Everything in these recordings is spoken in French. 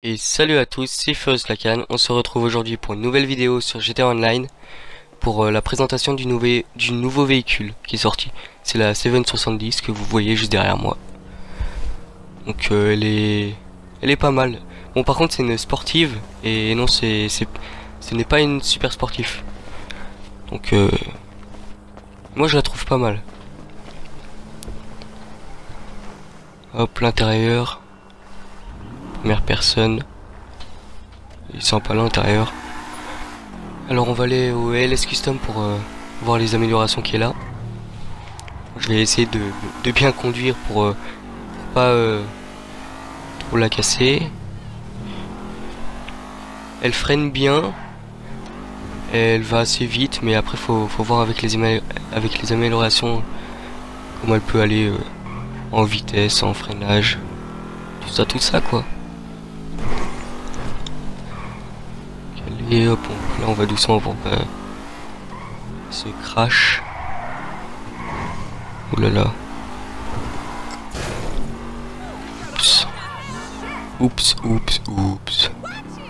Et salut à tous, c'est Fuzz Lacan. On se retrouve aujourd'hui pour une nouvelle vidéo sur GTA Online pour la présentation du nouveau véhicule qui est sorti. C'est la 770 que vous voyez juste derrière moi. Donc elle est pas mal. Bon, par contre c'est une sportive et non ce n'est pas une super sportive. Donc moi je la trouve pas mal. Hop, l'intérieur. Première personne. Il sent pas l'intérieur. Alors on va aller au LS Custom pour voir les améliorations qu'il y a là. Je vais essayer de bien conduire pour pas trop la casser. Elle freine bien. Elle va assez vite, mais après faut voir avec les améliorations comment elle peut aller en vitesse, en freinage, tout ça quoi. Et hop, là on va doucement pour pas se crash. Ouh là là. Oups. Oups.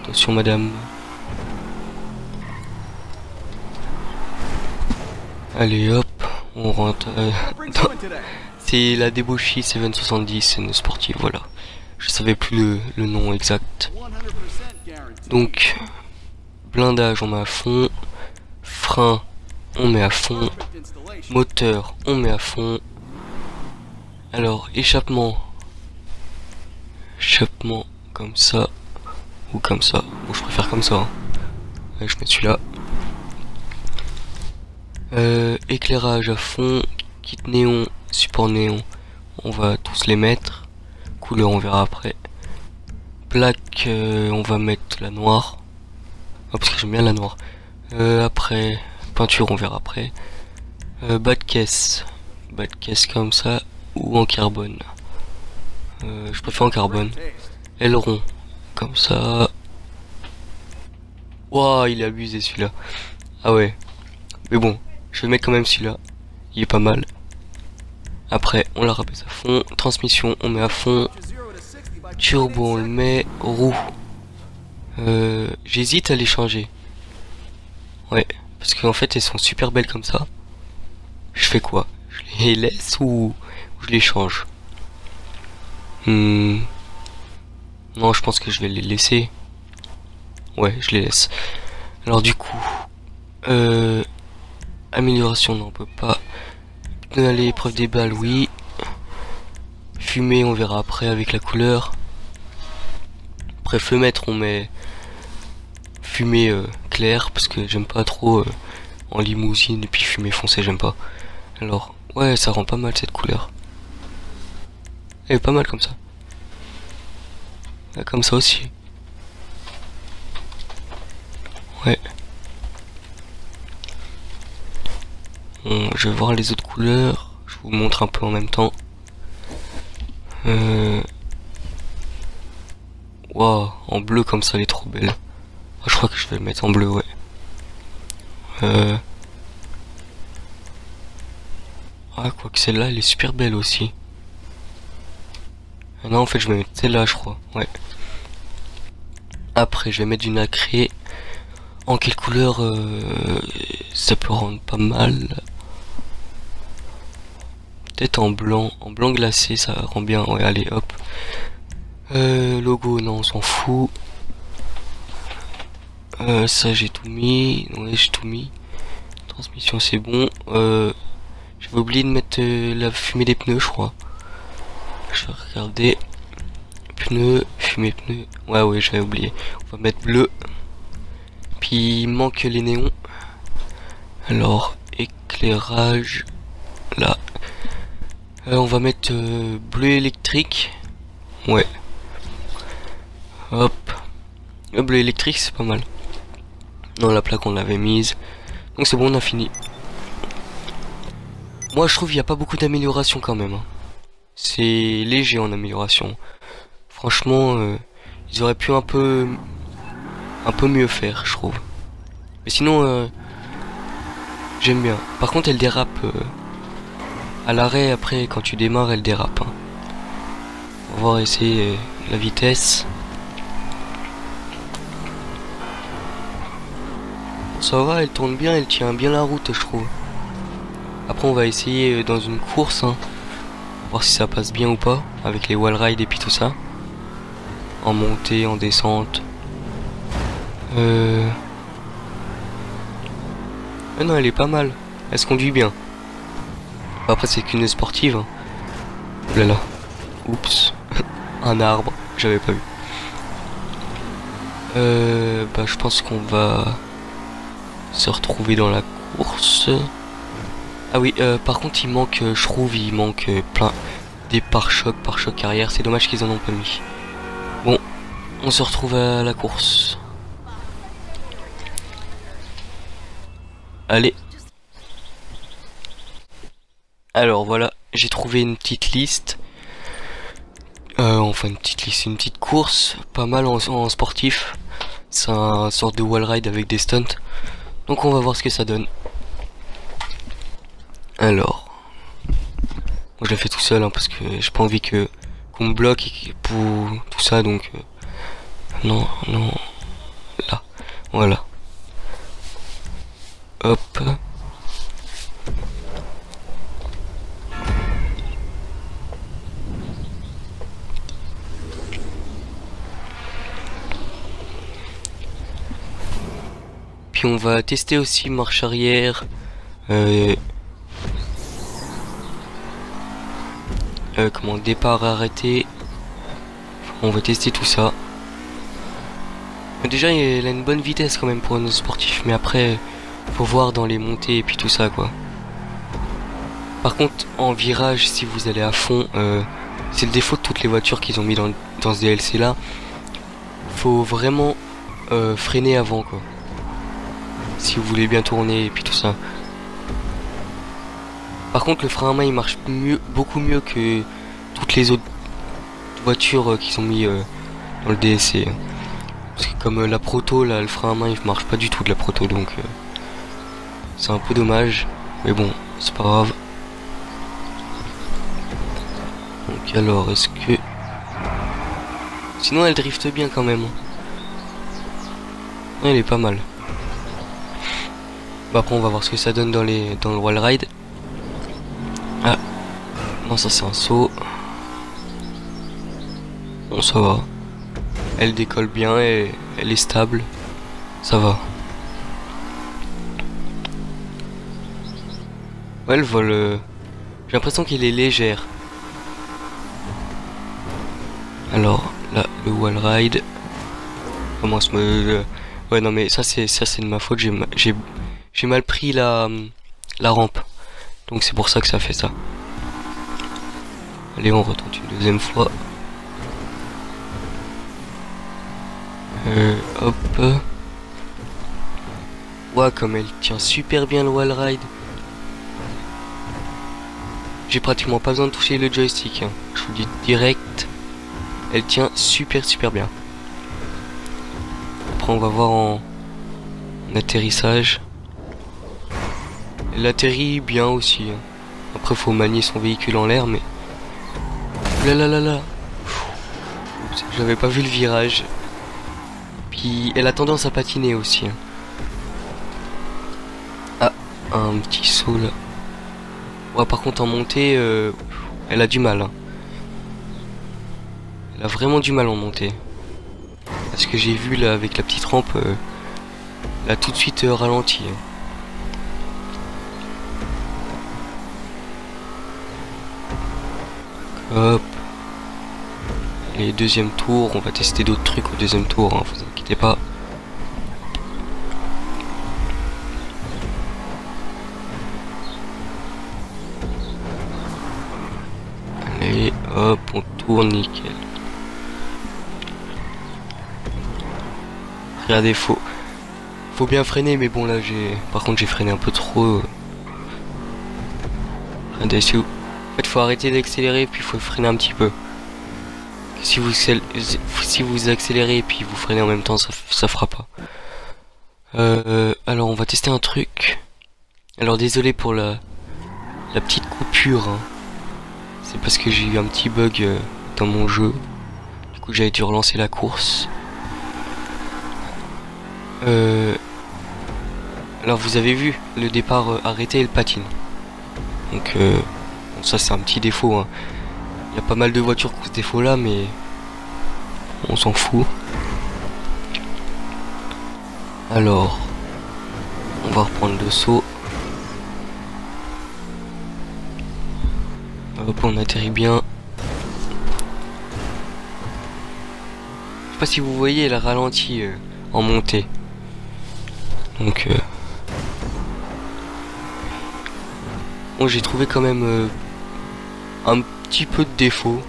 Attention madame. Allez hop, on rentre. C'est la Débauchie 770, c'est une sportive, voilà. Je savais plus le nom exact. Donc, blindage on met à fond. Frein on met à fond. Moteur on met à fond. Alors, échappement comme ça. Ou comme ça. Bon, je préfère comme ça. Hein. Allez, je mets celui-là. Éclairage à fond. Kit néon, support néon. On va tous les mettre. Couleur on verra après. Plaque on va mettre la noire. Oh, parce que j'aime bien la noire. Après peinture on verra après. Bas de caisse comme ça ou en carbone. Je préfère en carbone. Aileron comme ça. Waouh, il est abusé celui-là. Ah ouais. Mais bon, je vais mettre quand même celui-là. Il est pas mal. Après, on la rabaisse à fond. Transmission, on met à fond. Turbo, on le met. Roue. J'hésite à les changer. Ouais, parce qu'en fait, elles sont super belles comme ça. Je fais quoi? Je les laisse ou je les change? Non, je pense que je vais les laisser. Ouais, je les laisse. Alors du coup, amélioration, non, on peut pas. Pneus à l'épreuve des balles, oui. Fumée, on verra après avec la couleur. Après fenêtre, on met fumée claire parce que j'aime pas trop en limousine et puis fumée foncée, j'aime pas. Alors, ouais, ça rend pas mal cette couleur. Elle est pas mal comme ça. Ouais, comme ça aussi. Ouais. Bon, je vais voir les autres couleurs. Je vous montre un peu en même temps. Waouh, en bleu comme ça, elle est trop belle. Ah, je crois que je vais le mettre en bleu, ouais. Ah, quoi que celle-là, elle est super belle aussi. Ah non, en fait, je vais mettre celle-là, je crois. Ouais. Après, je vais mettre du nacré. En quelle couleur ça peut rendre pas mal. Peut-être en blanc glacé, ça rend bien. Ouais, allez, hop. Logo, non, on s'en fout. Ça, j'ai tout mis. Ouais, j'ai tout mis. Transmission, c'est bon. J'avais oublié de mettre la fumée des pneus, je crois. Je vais regarder. Pneus, fumée pneus. Ouais, j'avais oublié. On va mettre bleu. Puis il manque les néons. Alors, éclairage. Là. On va mettre bleu électrique. Ouais. Hop. Le bleu électrique, c'est pas mal. Non, la plaque, on l'avait mise. Donc c'est bon, on a fini. Moi, je trouve qu'il n'y a pas beaucoup d'amélioration quand même. Hein. C'est léger en amélioration. Franchement, ils auraient pu un peu mieux faire, je trouve. Mais sinon, j'aime bien. Par contre, elle dérape. À l'arrêt, après, quand tu démarres, elle dérape. Hein. On va voir essayer la vitesse. Ça va, elle tourne bien, elle tient bien la route, je trouve. Après, on va essayer dans une course, hein, voir si ça passe bien ou pas, avec les wall rides et puis tout ça. En montée, en descente. Ah non, elle est pas mal. Elle se conduit bien. Après, c'est qu'une sportive. Hein. Oh là là. Oups. Un arbre. J'avais pas vu. Bah, je pense qu'on va se retrouver dans la course. Ah oui, par contre, il manque, je trouve, il manque plein des pare-chocs arrière. C'est dommage qu'ils en ont pas mis. Bon, on se retrouve à la course. Allez. Alors voilà, j'ai trouvé une petite liste. Enfin une petite liste, une petite course, pas mal en sportif. C'est un sorte de wall ride avec des stunts. Donc on va voir ce que ça donne. Alors, moi je l'ai fait tout seul hein, parce que j'ai pas envie que qu'on me bloque pour tout ça donc non, là, voilà. Hop. Puis on va tester aussi marche arrière. Comment départ arrêté. On va tester tout ça. Déjà il a une bonne vitesse quand même pour un sportif, mais après faut voir dans les montées et puis tout ça quoi. Par contre en virage si vous allez à fond, c'est le défaut de toutes les voitures qu'ils ont mis dans ce DLC là. Faut vraiment freiner avant quoi. Si vous voulez bien tourner et puis tout ça. Par contre le frein à main il marche mieux, beaucoup mieux que toutes les autres voitures qu'ils ont mis dans le DLC. Parce que comme la proto là, le frein à main il marche pas du tout de la proto donc c'est un peu dommage. Mais bon, c'est pas grave. Donc alors est-ce que... Sinon elle drifte bien quand même. Elle est pas mal. Bah après on va voir ce que ça donne dans le wall ride. Ah non ça c'est un saut. Bon ça va. Elle décolle bien et elle est stable. Ça va. Ouais elle vole. J'ai l'impression qu'elle est légère. Alors là le wall ride. Comment se me... Ouais non mais ça c'est de ma faute. J'ai mal pris la rampe. Donc c'est pour ça que ça fait ça. Allez on retente une deuxième fois. Hop. Ouah comme elle tient super bien le wall ride. J'ai pratiquement pas besoin de toucher le joystick. Hein. Je vous dis direct. Elle tient super bien. Après on va voir en atterrissage. Elle atterrit bien aussi. Hein. Après faut manier son véhicule en l'air mais... Là. J'avais pas vu le virage. Puis elle a tendance à patiner aussi. Hein. Ah, un petit saut là. Ouais, par contre en montée, elle a du mal. Hein. Elle a vraiment du mal en montée. Parce que j'ai vu là avec la petite rampe, elle a tout de suite ralenti. Hein. Hop. Et deuxième tour, on va tester d'autres trucs au deuxième tour, hein, vous inquiétez pas. Allez, hop, on tourne nickel. Regardez, faut bien freiner, mais bon là par contre j'ai freiné un peu trop. Regardez, en fait faut arrêter d'accélérer puis faut freiner un petit peu. Si vous accélérez et puis vous freinez en même temps, ça fera pas. Alors on va tester un truc. Alors désolé pour la petite coupure. Hein. C'est parce que j'ai eu un petit bug dans mon jeu. Du coup j'avais dû relancer la course. Alors vous avez vu, le départ arrêté, elle patine. Donc bon, ça c'est un petit défaut, hein. Il y a pas mal de voitures qui ont ce défaut là, mais on s'en fout. Alors, on va reprendre le saut. Hop, on atterrit bien. Je sais pas si vous voyez, elle ralentit en montée. Donc bon, j'ai trouvé quand même un petit peu de défaut.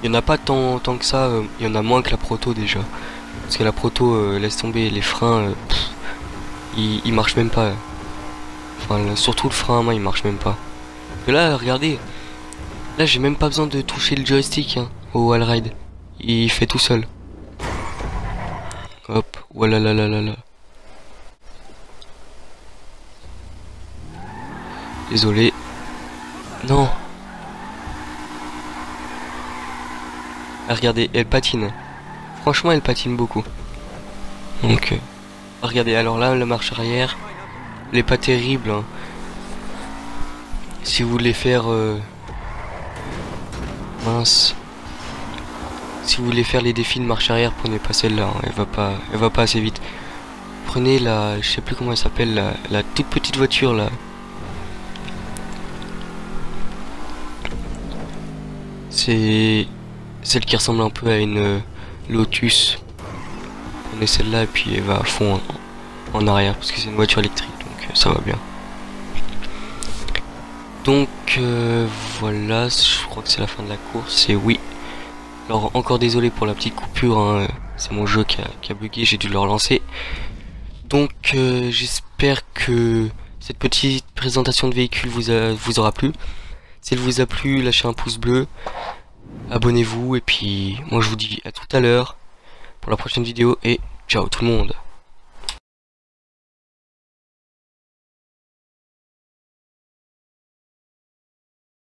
Il y en a pas tant que ça, il y en a moins que la proto déjà. Parce que la proto, laisse tomber les freins, ils marchent même pas. Enfin, surtout le frein à main, il marche même pas. Et là, regardez, là j'ai même pas besoin de toucher le joystick hein, au wall ride. Il fait tout seul. Hop, voilà là là là là. Désolé. Non. Ah, regardez, elle patine. Franchement, elle patine beaucoup. Donc, regardez, alors là, la marche arrière, elle est pas terrible. Hein. Si vous voulez faire... mince. Si vous voulez faire les défis de marche arrière, prenez pas celle-là. Hein. Elle va pas assez vite. Prenez la... Je sais plus comment elle s'appelle, la toute petite voiture, là. C'est celle qui ressemble un peu à une Lotus. Prenez celle-là et puis elle va à fond en arrière parce que c'est une voiture électrique, donc ça va bien. Donc voilà, je crois que c'est la fin de la course, et oui. Alors encore désolé pour la petite coupure, hein, c'est mon jeu qui a bugué, j'ai dû le relancer. Donc j'espère que cette petite présentation de véhicule vous aura plu. Si elle vous a plu, lâchez un pouce bleu, abonnez-vous, et puis moi je vous dis à tout à l'heure pour la prochaine vidéo, et ciao tout le monde.